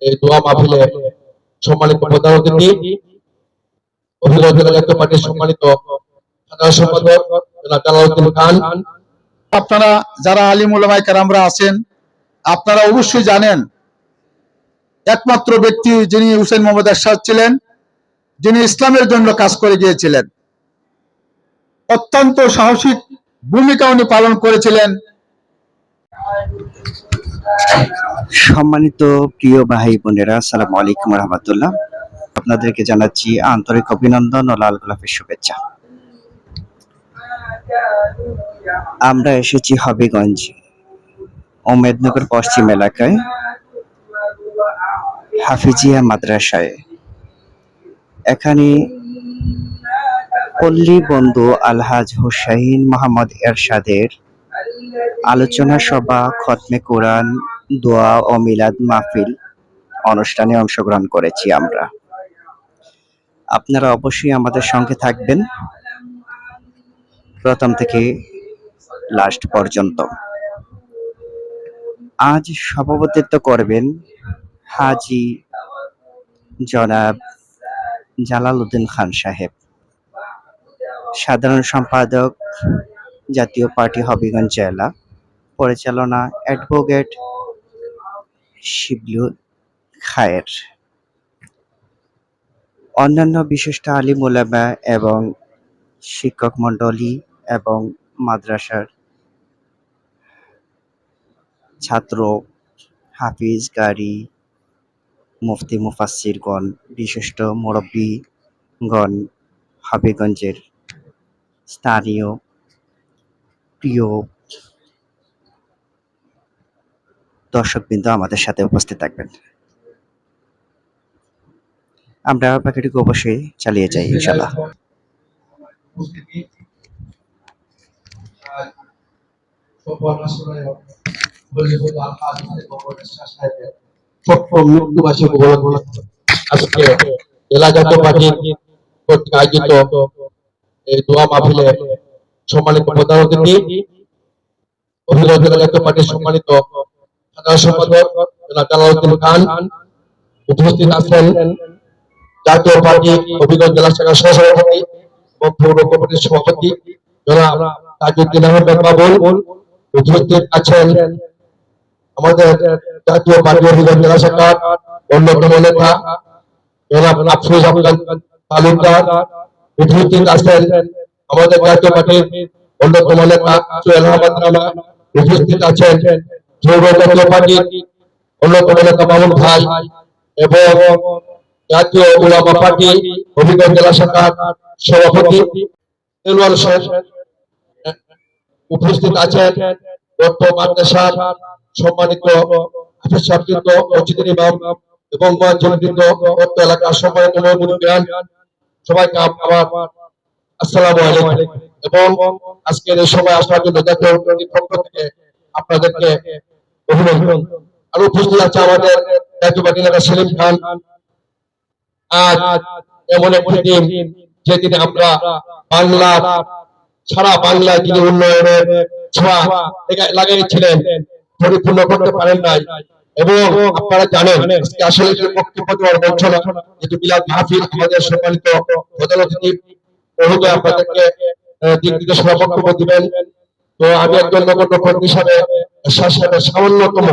এই দোয়া মাহফিলে সম্মানিত প্রধান অতিথি অভিনয় জেলা জাতীয় পার্টির সম্মানিত সাধারণ সম্পাদক জনাব জালালউদ্দিন খান। আপনারা যারা আলিম উলামায়ে কেরামরা আছেন, আপনারা অবশ্যই জানেন একমাত্র ব্যক্তি যিনি হুসেইন মোহাম্মদ এরশাদ ছিলেন, যিনি ইসলামের জন্য কাজ করে গিয়েছিলেন। অত্যন্ত সাহসিক ভূমিকা উনি পালন করেছিলেন। সম্মানিত প্রিয় ভাই বোনেরা, আসসালামু আলাইকুম রহমতুল্লাহ। আপনাদেরকে জানাচ্ছি আন্তরিক অভিনন্দন ও লাল গোলাপের শুভেচ্ছা। আমরা এসেছি হবিগঞ্জ ও মেদিনীপুর পশ্চিম এলাকায় হাফিজিয়া মাদ্রাসায়। এখানে পল্লী বন্ধু আলহাজ হুসাইন মোহাম্মদ এরশাদের আলোচনা সভা, খতমে কোরআন, দোয়া ও মিলাদ মাহফিল অনুষ্ঠানে অংশগ্রহণ করেছি আমরা। আপনারা অবশ্যই আমাদের সঙ্গে থাকবেন প্রথম থেকে লাস্ট পর্যন্ত। আজ সভাপতিত্ব করবেন হাজী জনাব জালালউদ্দিন খান সাহেব, সাধারণ সম্পাদক জাতীয় পার্টি হবিগঞ্জ জেলা, পরিচালনা অ্যাডভোকেট শিবলু খায়ের। অন্যান্য বিশিষ্ট আলিম উলামা এবং শিক্ষক মণ্ডলী এবং মাদ্রাসার ছাত্র, হাফিজ, গাড়ি, মুফতি মুফাসসিরগণ, বিশিষ্ট মুরব্বীগণ, হবিগঞ্জের স্থানীয় প্রিয় দর্শকবৃন্দ আমাদের সাথে উপস্থিত থাকবেন। আমরা বাকিটুকু অবশ্যই চালিয়ে যাই ইনশাআল্লাহ। আজকে জেলা জাতীয় পার্টির কর্তৃক আয়োজিত এই দোয়া মাহফিলে সম্মানিত প্রধান অতিথি অভিনয় জেলা জাতীয় পার্টির সম্মানিত সাধারণ সম্পাদক জনাব জালালউদ্দিন খান। উপস্থিত আছেন জাতীয় পার্টি হবিগঞ্জ জেলা শাখার সহসভাপতি এবং পৌর কমিটির সভাপতি জনাব তাজউদ্দিন আহমেদ বাবুল। উপস্থিত আছেন আমাদের জাতীয় পার্টি হবিগঞ্জ জেলা শাখার অন্যতম নেতা জনাব আফরোজ আফগান তালুকদার। উপস্থিত আছেন আমাদের জাতীয় পার্টির অন্যতম নেতা সোহেল আহমদ রানা। উপস্থিত আছেন যুব জাতীয় পার্টির অন্যতম নেতা মামুন ভাই এবং জাতীয় উলামা পার্টি হবিগঞ্জ জেলা শাখার সভাপতি দেলোয়ার হোসেন। উপস্থিত আছেন ডক্টর মাদ্রাসার সম্মানিত হাফেজ সাহেববৃন্দ, মসজিদের ইমাম এবং মুয়াজ্জিনবৃন্দ, অত্র এলাকার সম্মানিত মুরব্বিয়ান, সবাইকে আমার আসসালামু আলাইকুম। এবং আজকের এই সময় আসার জন্য জাতীয় পার্টির পক্ষ থেকে আপনাদেরকে অভিনন্দন। আর উপস্থিত আছে আমাদের জাতীয় পার্টির নেতা সেলিম খান। আজ এমন একটি দিন যেদিন আমরা বাংলা, সারা বাংলায় তিনি উন্নয়নের ছোঁয়া লাগাইছিলেন, পরিপূর্ণ করতে পারেন নাই। এবং আপনারা জানেন আজকে আসলে যে বক্তব্য দেওয়ার মঞ্চ না, যেহেতু মিলাদ মাহফিল আমাদের সম্মানিত প্রধান অতিথি মহোদয় আপনাদেরকে দিক নির্দেশনা বক্তব্য দিবেন। তো আমি একজন নগণ্য কর্মী হিসাবে সামান্যতম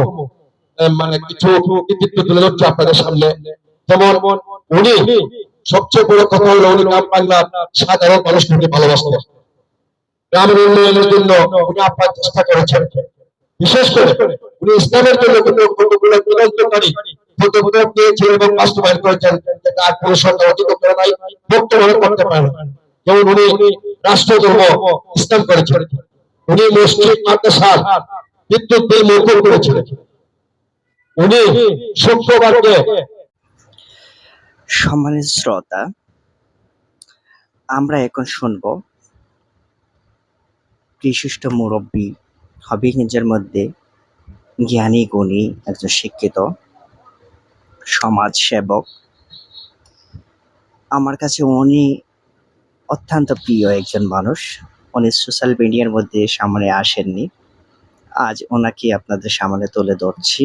মানে কিছু কৃতিত্ব তুলে ধরছি আপনাদের সামনে। যেমন উনি সবচেয়ে বড় কথা হলো উনি গ্রাম বাংলার সাধারণ মানুষকে ভালোবাসতেন। গ্রামের উন্নয়নের জন্য উনি আপ্রাণ চেষ্টা করেছেন। বিশেষ করে উনি ইসলামের জন্য কতগুলো যুগান্তকারী পদক্ষেপ নিয়েছিলেন এবং বাস্তবায়ন করেছেন, যেটা আর কোনো সরকার অতীত করে নাই, বর্তমানে করতে পারে না। যেমন উনি রাষ্ট্রধর্ম ইসলাম করেছেন, উনি মসজিদ মাদ্রাসার বিদ্যুৎ বিল মৌকুফ করেছিলেন, উনি শুক্রবারকে। সম্মানিত শ্রোতা, আমরা এখন শুনবো বিশিষ্ট মুরব্বী, হবিগঞ্জের মধ্যে জ্ঞানী গুণী একজন শিক্ষিত সমাজ সেবক। আমার কাছে উনি অত্যন্ত প্রিয় একজন মানুষ। উনি সোশ্যাল মিডিয়ার মধ্যে সামনে আসেননি, আজ ওনাকে আপনাদের সামনে তুলে ধরছি।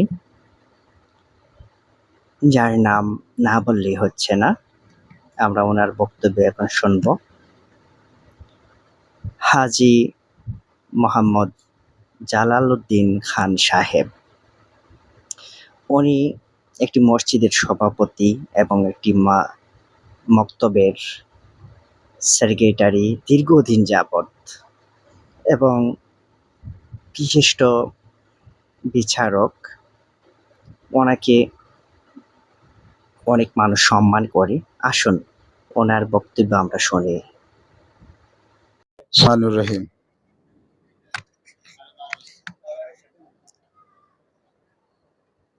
যার নাম না বললেই হচ্ছে না। আমরা ওনার বক্তব্য এখন শুনব। হাজী মোহাম্মদ জালালউদ্দিন খান সাহেব, উনি একটি মসজিদের সভাপতি এবং একটি মক্তবের সেক্রেটারি দীর্ঘদিন যাবৎ, এবং বিশিষ্ট বিচারক। ওনাকে অনেক মানুষ সম্মান করে। আসুন ওনার বক্তব্য আমরা শুনি। রহমানুর রহিম।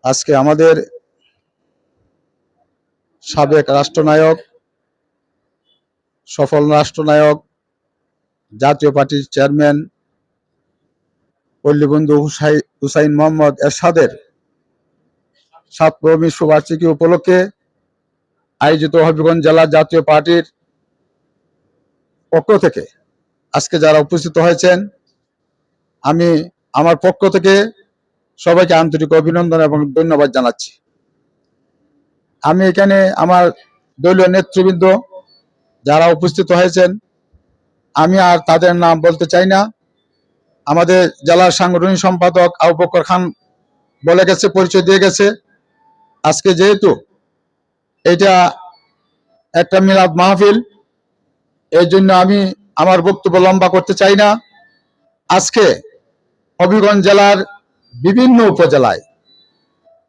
আজকে আমাদের সাবেক রাষ্ট্রনায়ক, সফল রাষ্ট্রনায়ক, জাতীয় পার্টির চেয়ারম্যান পল্লীবন্ধু হুসাইন মোহাম্মদ এরশাদের 7ম বার্ষিকী উপলক্ষে আয়োজিত হবিগঞ্জ জেলা জাতীয় পার্টির পক্ষ থেকে আজকে যারা উপস্থিত হয়েছেন, আমি আমার পক্ষ থেকে সবাইকে আন্তরিক অভিনন্দন এবং ধন্যবাদ জানাচ্ছি। আমি এখানে আমার দলীয় নেতৃবৃন্দ যারা উপস্থিত হয়েছেন, আমি আর তাদের নাম বলতে চাই না। আমাদের জেলার সাংগঠনিক সম্পাদক আবু বকর খান বলে গেছে, পরিচয় দিয়ে গেছে। আজকে যেহেতু এটা একটা মিলাদ মাহফিল, এই জন্য আমি আমার বক্তব্য লম্বা করতে চাই না। আজকে হবিগঞ্জ জেলার বিভিন্ন উপজেলায়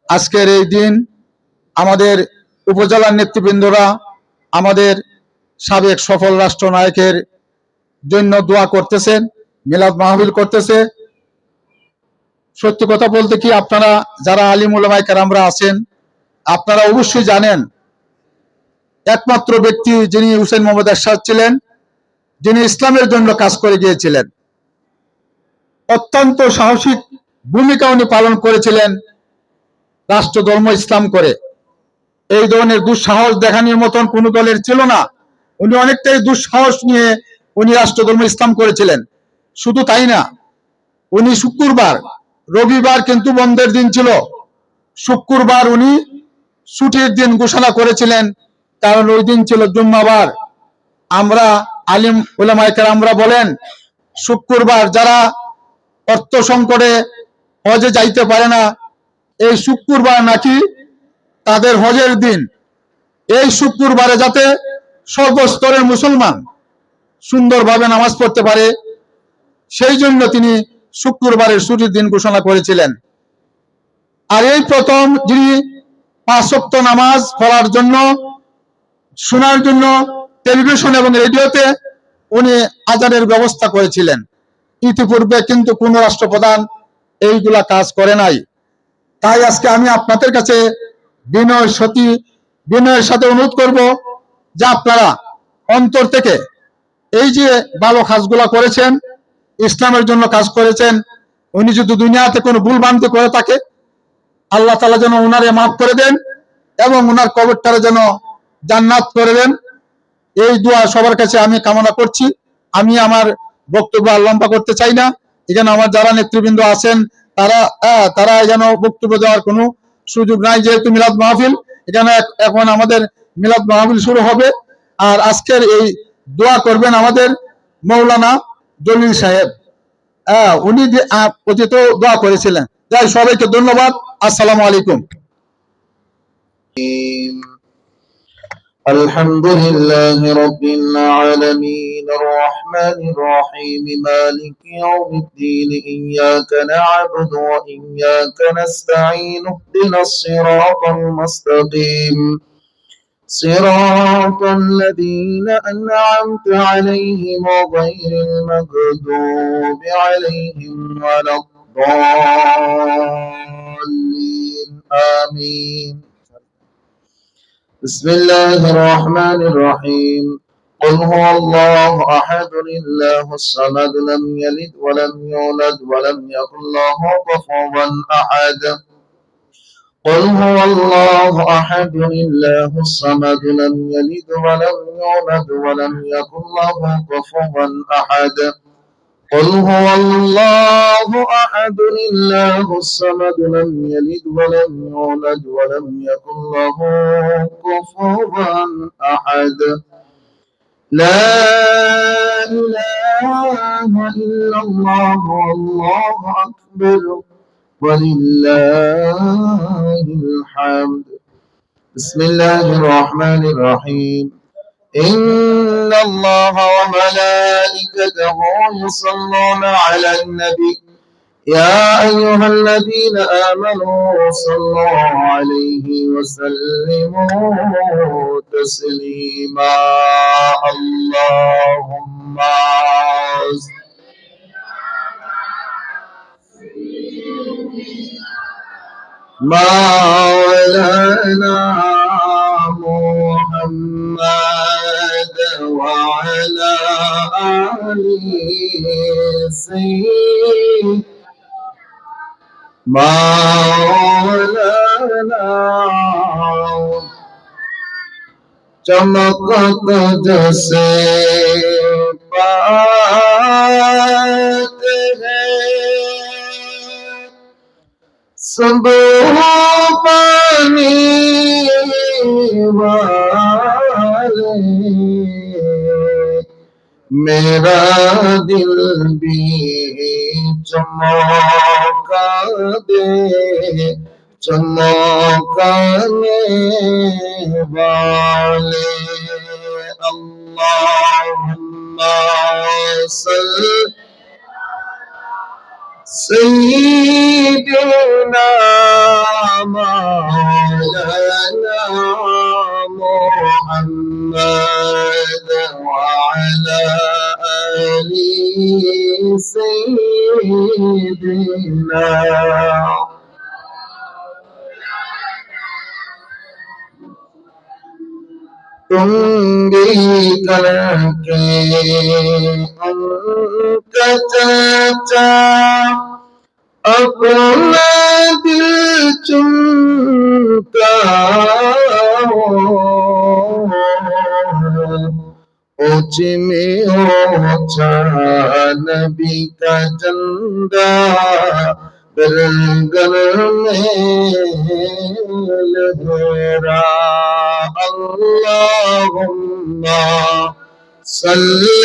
আজকের এই দিন আমাদের উপজেলার নেতৃবৃন্দরা আমাদের সাবেক সফল রাষ্ট্রনায়কের জন্য দোয়া করতেছেন, মিলাদ মাহফিল করতেছে। সত্যি কথা বলতে কি, আপনারা যারা আলিম উলামায়ে কেরামরা আছেন, আপনারা অবশ্যই জানেন একমাত্র ব্যক্তি যিনি হুসাইন মোহাম্মদ এরশাদ ছিলেন, যিনি ইসলামের জন্য কাজ করে গিয়েছিলেন। অত্যন্ত সাহসিক ভূমিকা উনি পালন করেছিলেন রাষ্ট্র ধর্ম ইসলাম করে। এই ধরনের দুঃসাহস দেখানোর মতন কোন দলের ছিল না। উনি অনেকটাই দুঃসাহস নিয়ে উনি রাষ্ট্র ধর্ম ইসলাম করেছিলেন। শুধু তাই না, উনি শুক্রবার, রবিবার কিন্তু বন্ধের দিন ছিল, শুক্রবার উনি ছুটির দিন ঘোষণা করেছিলেন, কারণ ওই দিন ছিল জুম্মাবার। আমরা আলিম উলামায়ে কেরামরা বলেন, শুক্রবার যারা অর্থ সংকটে হজে যাইতে পারে না, এই শুক্রবার নাকি তাদের হজের দিন। এই শুক্রবারে যাতে সর্বস্তরের মুসলমান সুন্দরভাবে নামাজ পড়তে পারে, সেই জন্য তিনি শুক্রবারের ছুটির দিন ঘোষণা করেছিলেন। আর এই প্রথম যিনি 5 ওয়াক্ত নামাজ পড়ার জন্য, শোনার জন্য টেলিভিশন এবং রেডিওতে উনি আজানের ব্যবস্থা করেছিলেন। ইতিপূর্বে কিন্তু কোন রাষ্ট্রপ্রধান এইগুলা কাজ করে নাই। তাই আজকে আমি আপনাদের কাছে বিনয়ের সাথে অনুরোধ করব যে আপনারা অন্তর থেকে এই যে ভালো কাজগুলা করেছেন, ইসলামের জন্য কাজ করেছেন, উনি যদি দুনিয়াতে কোনো ভুল ভ্রান্তি করে থাকে, আল্লাহ তাআলা যেন উনারে মাফ করে দেন এবং উনার কবরটারে যেন জান্নাত করে দেন। এই দোয়া সবার কাছে আমি কামনা করছি। আমি আমার বক্তব্য আর লম্বা করতে চাই না। এখানে আমার যারা নেতৃবৃন্দ আছেন তারা যেন বক্তব্য দেওয়ার কোনো সুযোগ নাই, যেহেতু মিলাদ মাহফিল। এখানে এখন আমাদের মিলাদ মাহফিল শুরু হবে। আর আজকের এই দোয়া করবেন আমাদের মৌলানা জলিল সাহেব। উনি অতীত দোয়া করেছিলেন। তাই সবাইকে ধন্যবাদ। আসসালামু আলাইকুম। الحمد لله رب العالمين الرحمن الرحيم مالك يوم الدين إياك نعبد وإياك نستعين اهدنا الصراط المستقيم صراط الذين أنعمت عليهم غير المغضوب عليهم ولا الضالين آمين. بسم الله الرحمن الرحيم قل هو الله أحد الله الصمد لم يلد ولم يولد ولم يكن له كفوا أحد قل هو الله أحد الله الصمد لم يلد ولم يولد ولم يكن له كفوا أحد قل هو الله أحد الله الصمد لم يلد ولم يولد ولم يكن له كفوا أحد لا إله إلا الله والله أكبر ولله الحمد. بسم الله الرحمن الرحيم. إن الله وملائكته يصلون على النبي يا أيها الذين آمنوا صلوا عليه وسلموا تسليما. اللهم مولانا محمد وعلى آله سيدنا مولانا चमकत जैसे बात है सब पानी वाले मेरा दिल भी चमका दे चमकाने वाले। अल्लाहुम्मा सल्ली सय्यिदना मौलाना मुहम्मद वअला आलि सय्यिदना। तुम भी करके उनका चाचा अपना दिल चुनता हो ऊंचे में ऊंचा नबी का झंडा गल में लहरा। अल्लाहुम्मा सल्ली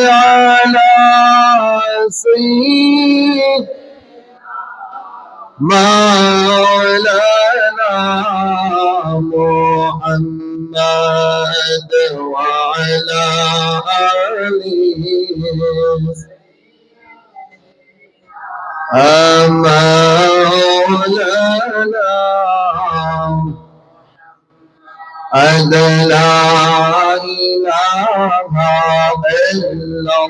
अला सय्यिदिना मौलाना मुहम्मद वअला आलिहि مولانا لا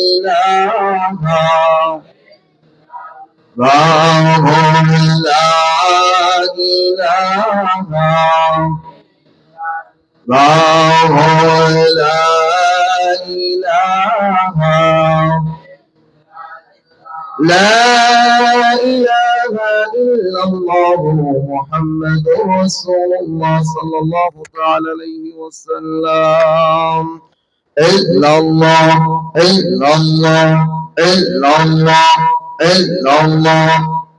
إله إلا الله لا إله إلا الله لا إله لا إله لا إله إلا الله محمد رسول الله صلى الله تعالى عليه وسلم. إلا الله إلا الله إلا الله إلا الله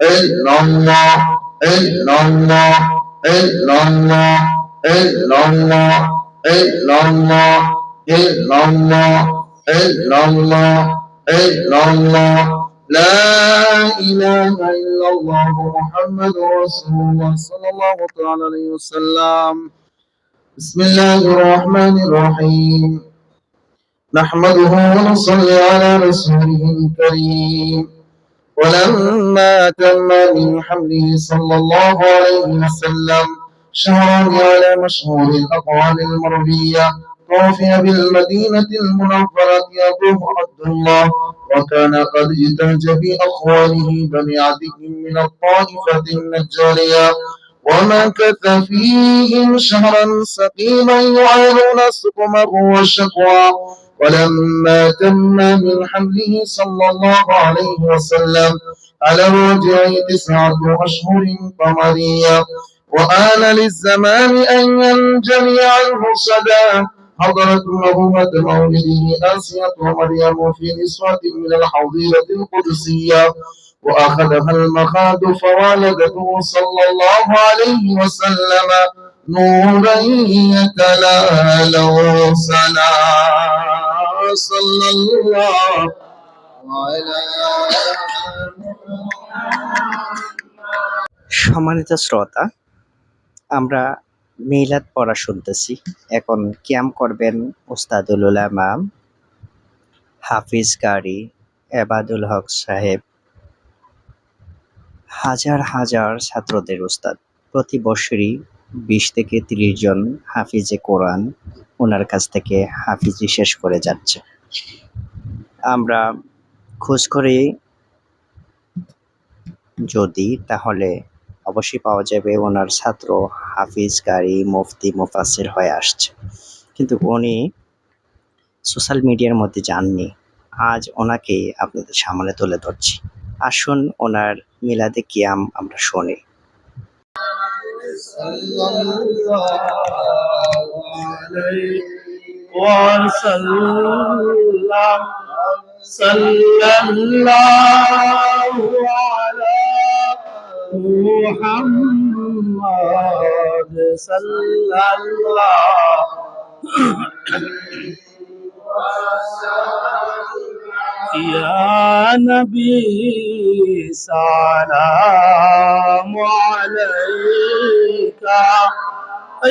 إلا الله إلا الله إلا الله إلا الله إلا الله إلا الله إلا الله إلا الله لا إله إلا الله محمد رسول الله صلى الله تعالى عليه وسلم. بسم الله الرحمن الرحيم. نحمده ونصلي على رسوله الكريم. ولما تم من حمله صلى الله عليه وسلم شهران على مشهور الأقوال المروية توفي بالمدينة المنورة أبوه عبد الله وكان قد احتج بأخواله بني عدي من الطائفة النجارية ومكث فيهم شهرا سقيما يعانون سقمه والشقوى ولما تم من حمله صلى الله عليه وسلم على وجهه 9 أشهر قمرية، وآن للزمان أن ينجلي عنه صدى، حضرت نبوة مولده آسية ومريم في نسوة من الحظيرة القدسية، وأخذها المخاض فوالدته صلى الله عليه وسلم نورا يتلالى سنا، صلى الله على সম্মানিত শ্রোতা, আমরা মিলাদ পড়া শুনতেছি। এখন কিয়াম করবেন উস্তাদুল উলামা হাফিজ কারি এবাদুল হক সাহেব, হাজার হাজার ছাত্রদের উস্তাদ। প্রতি বছরই 20 থেকে 30 জন হাফিজে কোরআন ওনার কাছ থেকে হাফিজি শেষ করে যাচ্ছে। আমরা খোঁজ করে যদি তাহলে অবশ্যই পাওয়া যাবে ওনার ছাত্র হাফিজ কারি মুফতি মুফাসসির হয়ে আসছে, কিন্তু উনি সোশ্যাল মিডিয়ার মধ্যে যাননি। আজ ওনাকে আপনাদের সামনে তুলে ধরছি। আসুন ওনার মিলাদে কিয়াম আমরা শুনি। মুহাম্মদ সাল্লাল্লাহু ইয়া নবী সালামু আলাইকা,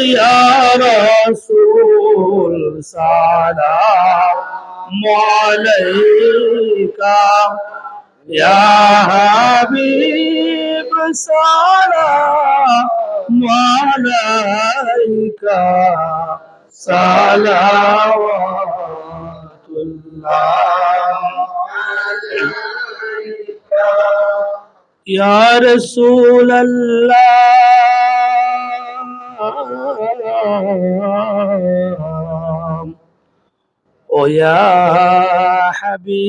ইয়া রাসূল সালামু আলাইকা, ইয়া হাবিব সালামু আলাইকা, সালাওয়াতুল্লাহ আলাইকা ইয়া রাসূলাল্লাহ ও ইয়া হাবিবাল্লাহ।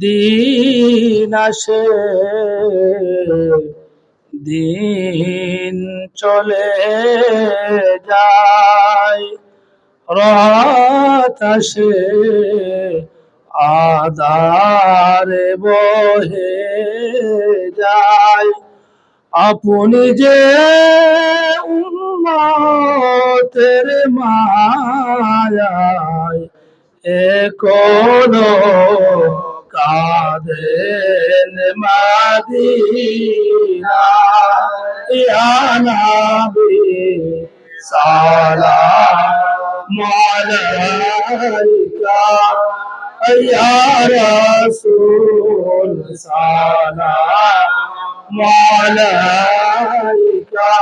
দিন আসে দিন চলে যায়, রাত আসে আধারে বহে যায়, আপনি যে উম্মতের মায়ায় এখনো কাঁদেন মদিনা, ইয়া নবী সালামু আলাইকা, ইয়া রাসূল সালামু আলাইকা,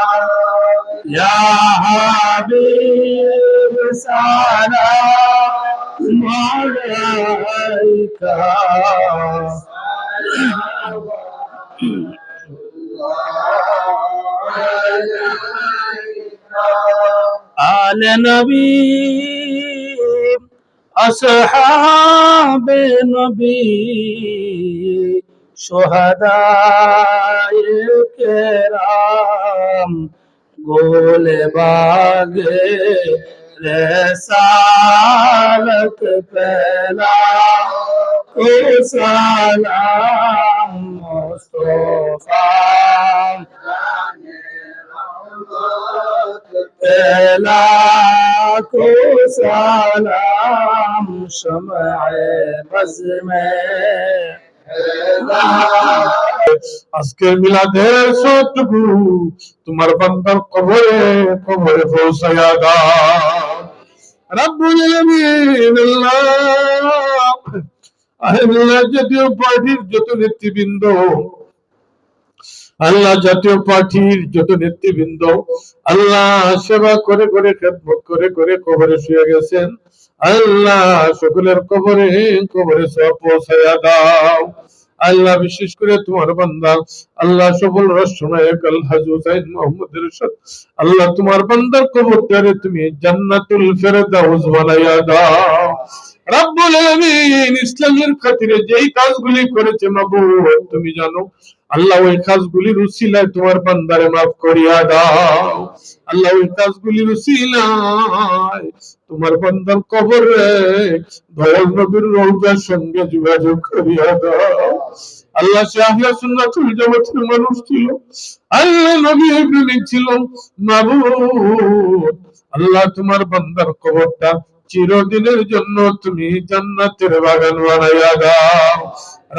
ইয়া হাবিব সালামু আলাইকা। আলে নবী আসহাবে নবী শুহাদায়ে কেরাম গোলে বাগে রেসালত পেলা को सलाम मुस्तफा पेला को सलाम शमए बज़ में। আজকে মিলাদের সতগু তোমার বান্দার কবরে কবরে পৌঁছায়া দাও রব্বুল আলামিন। আল্লাহ জাতীয় পার্টির যত নেতৃবৃন্দ, আল্লাহ জাতীয় পার্টির যত নেতৃবৃন্দ আল্লাহ সেবা করে করে খেদমত করে করে কবরে শুয়ে গেছেন, আল্লাহ সকলের কবরে কবরে সব পৌঁছায়া দাও। আল্লাহ বিশেষ করে তোমার বান্দা আল্লাহ সফল রাষ্ট্রনায়ক আলহাজ হুসাইন মোহাম্মদ এরশাদ আল্লাহ তোমার বান্দার কবরটারে তুমি জান্নাতুল ফেরদাউস বানাইয়া দাও রব্বুল আলামিন। ইসলামের খাতিরে যেই কাজগুলি করেছে মাবুদ তুমি জানো আল্লাহ, ওই কাজগুলির উসিলায় তোমার বান্দারে মাফ করিয়া দাও আল্লাহ, ওই কাজগুলির উসিলায় তোমার বান্দার কবরে দয়াল নবীর রওজার সঙ্গে যোগাযোগ করিয়া দাও আল্লাহ। সে আহলে সুন্নাতুল জামাতের মানুষ ছিল, আল্লাহ নবী প্রেমিক ছিল মাবুদ। আল্লাহ তোমার বান্দার কবরটা চিরদিনের জন্য তুমি জান্নাতের বাগান বানাইয়া দাও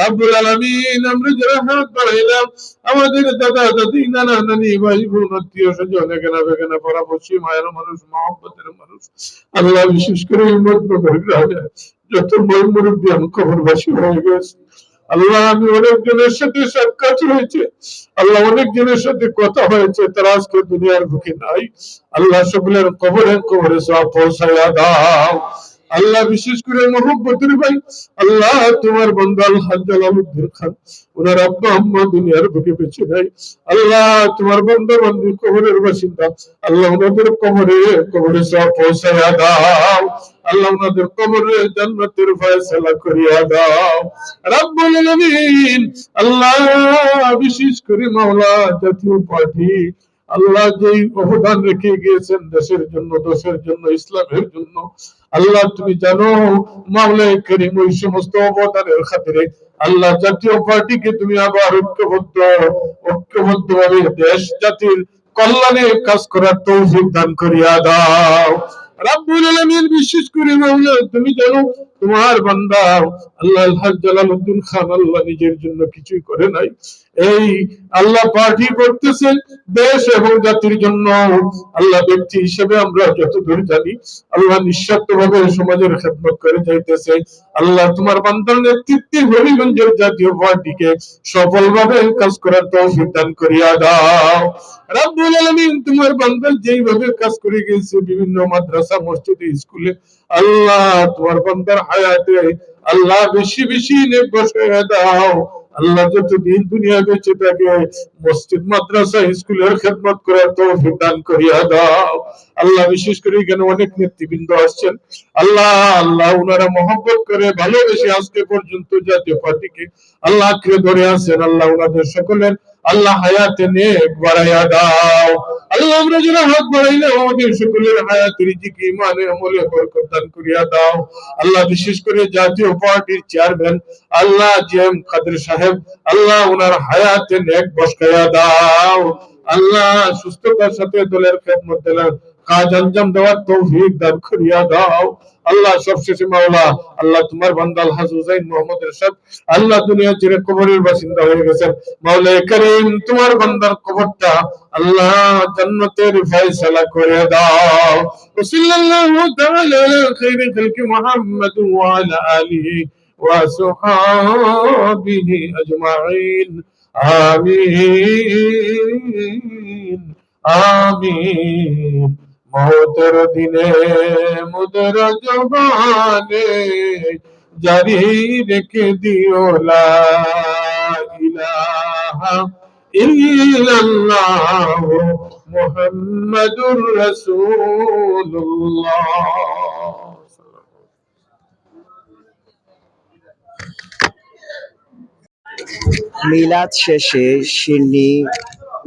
রব্বুল আলামিন। আমরা যারা হাত বাড়াইলাম আমাদের দাদা দাদি নানা নানি ভাই বোন আত্মীয় স্বজন এখানে বেখানে পরামর্শী মায়ের মানুষ মহব্বতের মানুষ আল্লাহ, বিশেষ করে হিম্মতনগর গ্রামে যত বড় মুরব্বী আমি কবরবাসী হয়ে গেছে আল্লাহ, আমি অনেকজনের সাথে সাক্ষাৎ হয়েছে আল্লাহ, অনেকজনের সাথে কথা হয়েছে, তারা আজকে দুনিয়ার বুকে নাই আল্লাহ, সকলের কবরে কবরে সব পৌঁছাইয়া দাও আল্লাহ। বিশেষ করে মহব্বতের ভাই আল্লাহ তোমার বান্দা আলহাজ জালালউদ্দিন খান, ওনার আব্বা আম্মা দুনিয়ার বুকে বেঁচে নাই আল্লাহ, তোমার বান্দা বান্দি কবরের বাসিন্দা আল্লাহ, ওনাদের কবরে কবরে সব পৌঁছাইয়া দাও আল্লাহ, ওনাদের কবরে জান্নাতের ফয়সালা করিয়া দাও রব্বুল আলামিন। আল্লাহ বিশেষ করে মাওলা জাতীয় পার্টি আল্লাহ যেই অবদান রেখে গিয়েছেন দেশের জন্য, দেশের জন্য, ইসলামের জন্য আল্লাহ তুমি জানো মাওলা করিম ওই সমস্ত অবদানের খাতিরে আল্লাহ জাতীয় পার্টিকে তুমি আবার ঐক্যবদ্ধ ভাবে দেশ জাতির কল্যাণে কাজ করার তৌফিক দান করিয়া দাও রব্বুল আলামিন। বিশেষ করে মাওলা তুমি জানো তোমার বান্দা আল্লাহ আলহাজ জালালউদ্দিন খান আল্লাহ নিজের জন্য কিছুই করে নাই, এই আল্লাহ পার্টি করতেছেন দেশ এবং জাতির জন্য আল্লাহ। ব্যক্তি হিসেবে আমরা যতদূর জানি আল্লাহ নিঃস্বার্থ ভাবে সমাজের খেদমত করে যাইতেছে আল্লাহ, তোমার বান্দার নেতৃত্বে হবিগঞ্জের জাতীয় পার্টিকে সফলভাবে কাজ করার তৌফিক দান করিয়া দাও রব্বুল আলামিন। তোমার বান্দা যেইভাবে কাজ করে গেছে বিভিন্ন মাদ্রাসা মসজিদে স্কুলে আল্লাহ, তোমার বান্দার হায়াতে আল্লাহ বেশি বেশি নেক বসাইয়া দাও আল্লাহ, যতদিন দুনিয়া বেঁচে থাকে মসজিদ মাদ্রাসা স্কুলের খেদমত করার তৌফিক দান করিয়া দাও আল্লাহ। বিশেষ করে এখানে অনেক নেতৃবৃন্দ আসছেন আল্লাহ, আল্লাহ ওনারা মহব্বত করে ভালোবেসে আজকে পর্যন্ত জাতীয় পার্টিকে আল্লাহ আঁকড়ে ধরে আছেন আল্লাহ, ওনাদের সকলের আল্লাহ হায়াতে নেক বাড়াইয়া দাও আল্লাহ। আমরা যারা হাত বাড়াইলে আমাদের সকলের হায়াতে রিজিক ইমানে আমলে বরকত দান করিয়া দাও আল্লাহ। বিশেষ করে জাতীয় পার্টির চেয়ারম্যান আল্লাহ জিএম কাদের সাহেব আল্লাহ, ওনার হায়াতে নেক বসাইয়া দাও আল্লাহ, সুস্থতার সাথে দলের খেদমত দিলেন কাজ আঞ্জাম দেওয়ার তৌফিক দান করিয়া দাও আল্লাহ। সবশেষে মাওলা আল্লাহ তোমার বান্দা আলহাজ হুসাইন মোহাম্মদ এরশাদ আল্লাহ দুনিয়া চিরে কবরের বাসিন্দা হয়ে গেছেন মাওলা করিম, তোমার বান্দার কবরটা আল্লাহ জান্নাতের ফয়সালা করে দাও। সাল্লাল্লাহু তাআলা আলা খায়রি খালকি মুহাম্মদ ওয়া আলা আলিহি ওয়া সাহাবিহি আজমাইন আমিন আমিন। মৌতের দিনে মুদের জবানে জারি রেখে দিও লা ইলাহা ইল্লাল্লাহ মুহাম্মাদুর রাসূলুল্লাহ। মিলাদ শেষে শিরনি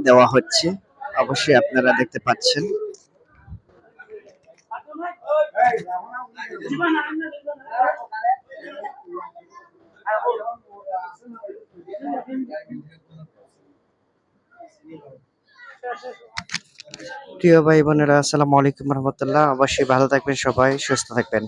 দেওয়া হচ্ছে, অবশ্যই আপনারা দেখতে পাচ্ছেন। প্রিয় ভাই বোনেরা, আসসালামু আলাইকুম রহমতুল্লাহ। অবশ্যই ভালো থাকবেন, সবাই সুস্থ থাকবেন।